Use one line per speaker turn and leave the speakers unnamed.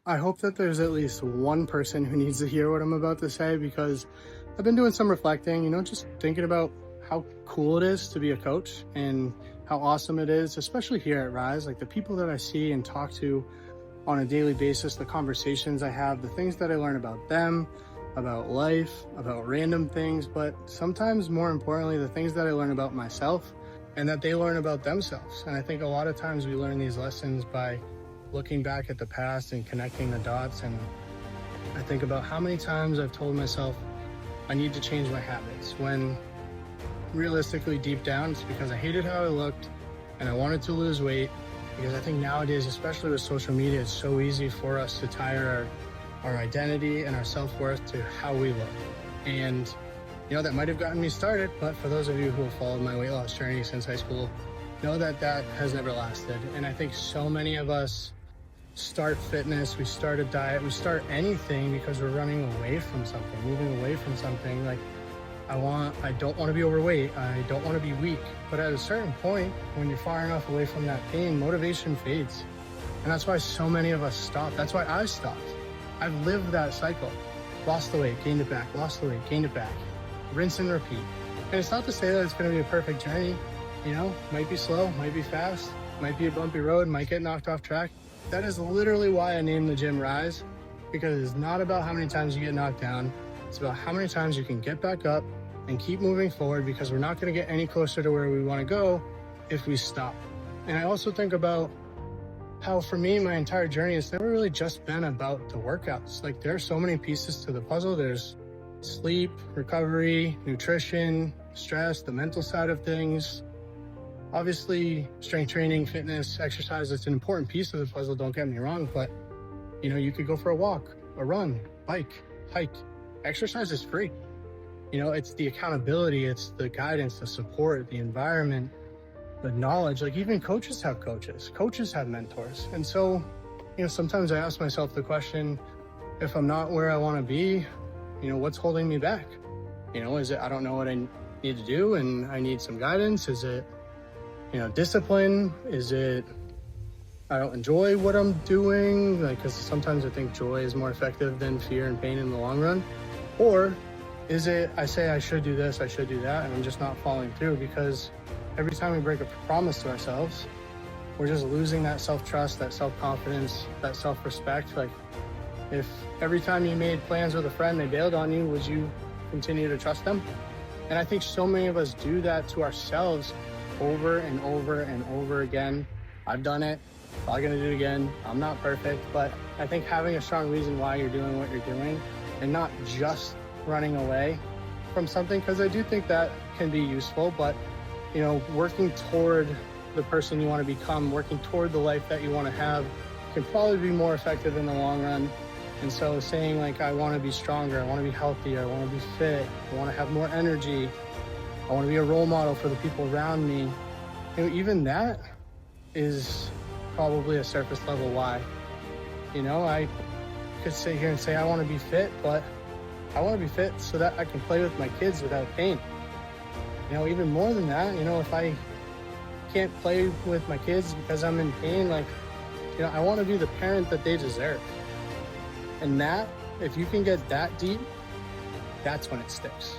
I hope that there's at least one person who needs to hear what I'm about to say because I've been doing some reflecting, just thinking about how cool it is to be a coach and how awesome it is, especially here at Rise. Like the people that I see and talk to on a daily basis, the conversations I have, the things that I learn about them, about life, about random things, but sometimes more importantly, the things that I learn about myself and that they learn about themselves. And I think a lot of times we learn these lessons by looking back at the past and connecting the dots. And I think about how many times I've told myself I need to change my habits when realistically deep down it's because I hated how I looked and I wanted to lose weight. Because I think nowadays, especially with social media, it's so easy for us to tie our identity and our self-worth to how we look. And that might have gotten me started, but for those of you who have followed my weight loss journey since high school, know that that has never lasted. And I think so many of us start fitness, we start a diet, we start anything because we're running away from something, moving away from something. Like I don't want to be overweight, I don't want to be weak. But at a certain point, when you're far enough away from that pain, motivation fades. And that's why so many of us stop. That's why I stopped. I've lived that cycle. Lost the weight, gained it back, lost the weight, gained it back. Rinse and repeat. And it's not to say that it's going to be a perfect journey. Might be slow, might be fast, might be a bumpy road, might get knocked off track. That is literally why I named the gym Rise, because it's not about how many times you get knocked down. It's about how many times you can get back up and keep moving forward, because we're not going to get any closer to where we want to go if we stop. And I also think about how for me, my entire journey has never really just been about the workouts. Like there are so many pieces to the puzzle. There's sleep, recovery, nutrition, stress, the mental side of things. Obviously, strength training, fitness, exercise, it's an important piece of the puzzle, don't get me wrong, but you could go for a walk, a run, bike, hike. Exercise is free. It's the accountability, it's the guidance, the support, the environment, the knowledge. Like even coaches have mentors. And so, sometimes I ask myself the question, if I'm not where I want to be, what's holding me back? Is it I don't know what I need to do and I need some guidance? Is it discipline? Is it I don't enjoy what I'm doing? Because sometimes I think joy is more effective than fear and pain in the long run. Or is it I say I should do this, I should do that, and I'm just not following through? Because every time we break a promise to ourselves, we're just losing that self-trust, that self-confidence, that self-respect. Like if every time you made plans with a friend, they bailed on you, would you continue to trust them? And I think so many of us do that to ourselves over and over and over again. I've done it, probably gonna do it again. I'm not perfect, but I think having a strong reason why you're doing what you're doing and not just running away from something, because I do think that can be useful, but working toward the person you want to become, working toward the life that you want to have can probably be more effective in the long run. And so saying like, I want to be stronger, I want to be healthier, I want to be fit, I want to have more energy, I want to be a role model for the people around me. Even that is probably a surface level why. I could sit here and say I want to be fit, but I want to be fit so that I can play with my kids without pain. Even more than that, if I can't play with my kids because I'm in pain, I want to be the parent that they deserve. And that, if you can get that deep, that's when it sticks.